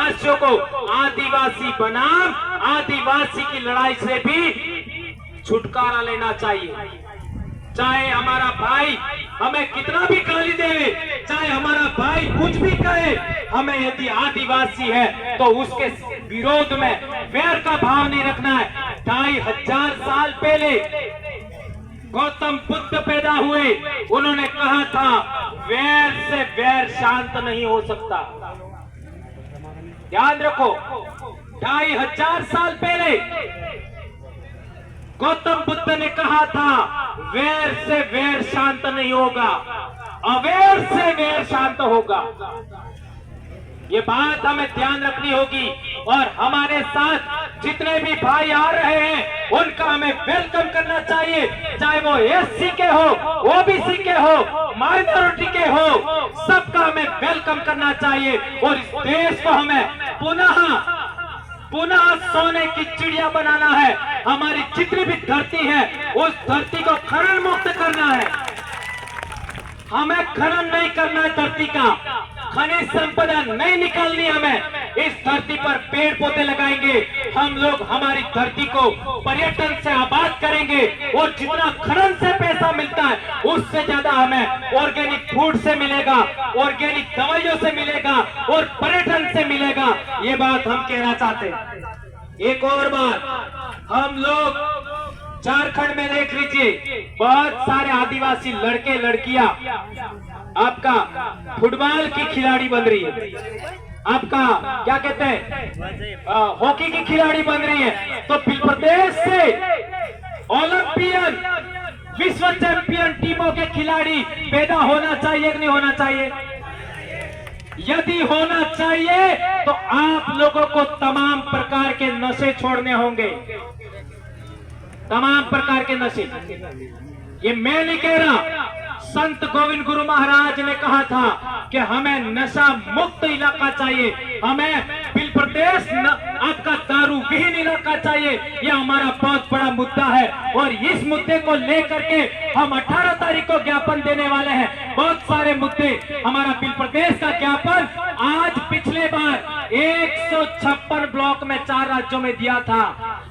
आदिवासियों को आदिवासी बनाम आदिवासी की लड़ाई से भी छुटकारा लेना चाहिए। चाहे हमारा भाई हमें कितना भी गाली दे, चाहे हमारा भाई कुछ भी कहे, हमें यदि आदिवासी है तो उसके विरोध में वैर का भाव नहीं रखना है। 2500 साल पहले गौतम बुद्ध पैदा हुए, उन्होंने कहा था वैर से वैर शांत नहीं हो सकता। ध्यान रखो, 2500 साल पहले गौतम बुद्ध ने कहा था वैर से वैर शांत नहीं होगा, अवैर से वैर शांत होगा। ये बात हमें ध्यान रखनी होगी। और हमारे साथ जितने भी भाई आ रहे हैं उनका हमें वेलकम करना चाहिए, चाहे वो एससी के हो, ओबीसी के हो, माइनॉरिटी के हो, सबका हमें वेलकम करना चाहिए। और इस देश को हमें पुनः सोने की चिड़िया बनाना है। हमारी जितनी भी धरती है उस धरती को खनन मुक्त करना है। हमें खनन नहीं करना है, धरती का खनिज संपदा नहीं निकालनी। हमें इस धरती पर पेड़ पौधे लगाएंगे, हम लोग हमारी धरती को पर्यटन से आबाद करेंगे। और जितना खनन से पैसा मिलता है उससे ज्यादा हमें ऑर्गेनिक फूड से मिलेगा, ऑर्गेनिक दवाइयों से मिलेगा और पर्यटन से मिलेगा। ये बात हम कहना चाहते हैं। एक और बात, हम लोग झारखंड में देख लीजिए, बहुत सारे आदिवासी लड़के लड़कियां आपका फुटबॉल की खिलाड़ी बन रही है, आपका क्या कहते हैं हॉकी की खिलाड़ी बन रही है। तो प्रदेश से ओलंपियन विश्व चैंपियन टीमों के खिलाड़ी पैदा होना चाहिए कि नहीं होना चाहिए? यदि होना चाहिए तो आप लोगों को तमाम प्रकार के नशे छोड़ने होंगे, तमाम प्रकार के नशे। ये मैं नहीं कह रहा, संत गोविंद गुरु महाराज ने कहा था कि हमें नशा मुक्त इलाका चाहिए, हमें बिल प्रदेश आपका दारू विहीन इलाका चाहिए। यह हमारा बहुत बड़ा मुद्दा है और इस मुद्दे को लेकर के हम 18 तारीख को ज्ञापन देने वाले हैं। बहुत सारे मुद्दे, हमारा बिल प्रदेश का ज्ञापन आज पिछले बार 156 ब्लॉक में 4 राज्यों में दिया था,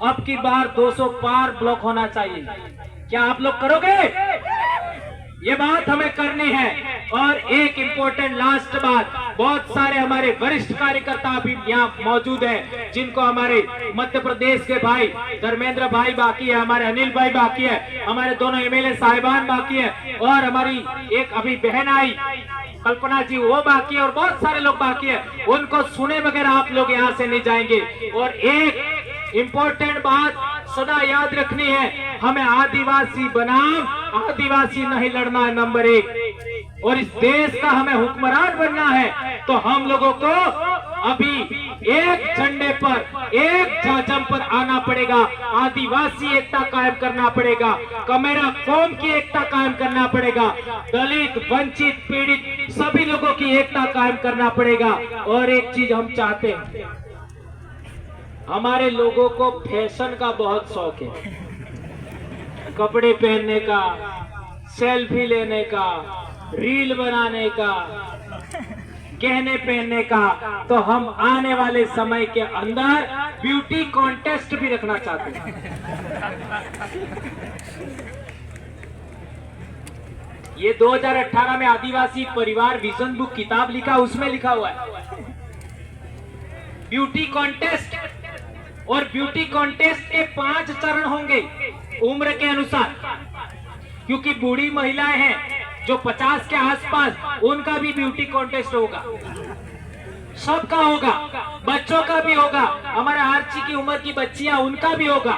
अब की बार 200 पार ब्लॉक होना चाहिए। क्या आप लोग करोगे? ये बात हमें करनी है। और एक इम्पोर्टेंट लास्ट बात, बहुत सारे हमारे वरिष्ठ कार्यकर्ता अभी यहाँ मौजूद हैं, जिनको हमारे मध्य प्रदेश के भाई धर्मेंद्र भाई बाकी है, हमारे अनिल भाई बाकी है, हमारे दोनों एमएलए साहिबान बाकी है, और हमारी एक अभी बहन आई कल्पना जी वो बाकी है, और बहुत सारे लोग बाकी है। उनको सुने बगैर आप लोग यहाँ से नहीं जाएंगे। और एक इम्पोर्टेंट बात सदा याद रखनी है, हमें आदिवासी बनाम आदिवासी नहीं लड़ना है, नंबर 1। और इस देश का हमें हुक्मरान बनना है, तो हम लोगों को अभी एक झंडे पर, एक जाजम पर आना पड़ेगा। आदिवासी एकता कायम करना पड़ेगा, कमेरा कौम की एकता कायम करना पड़ेगा, दलित वंचित पीड़ित सभी लोगों की एकता कायम करना पड़ेगा। और एक चीज हम चाहते हैं, हमारे लोगों को फैशन का बहुत शौक है, कपड़े पहनने का, सेल्फी लेने का, रील बनाने का, गहने पहनने का। तो हम आने वाले समय के अंदर ब्यूटी कॉन्टेस्ट भी रखना चाहते हैं। ये 2018 में आदिवासी परिवार विजन बुक किताब लिखा, उसमें लिखा हुआ है ब्यूटी कॉन्टेस्ट। और ब्यूटी कॉन्टेस्ट के 5 चरण होंगे उम्र के अनुसार, क्योंकि बूढ़ी महिलाएं हैं जो 50 के आसपास, उनका भी ब्यूटी कॉन्टेस्ट होगा, सबका होगा, बच्चों का भी होगा, हमारे आर्ची की उम्र की बच्चियां उनका भी होगा,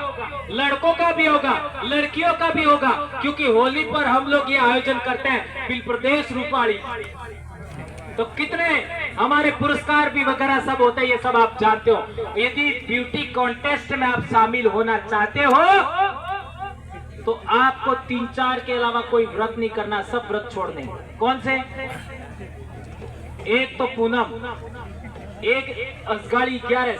लड़कों का भी होगा, लड़कियों का भी होगा। क्योंकि होली पर हम लोग ये आयोजन करते हैं बिल प्रदेश रूपाली, तो कितने हमारे पुरस्कार भी वगैरह सब होते हैं, ये सब आप जानते हो। यदि ब्यूटी कॉन्टेस्ट में आप शामिल होना चाहते हो तो आपको 3-4 के अलावा कोई व्रत नहीं करना, सब व्रत छोड़ने। कौन से? एक तो पूनम, एक असगाड़ी 11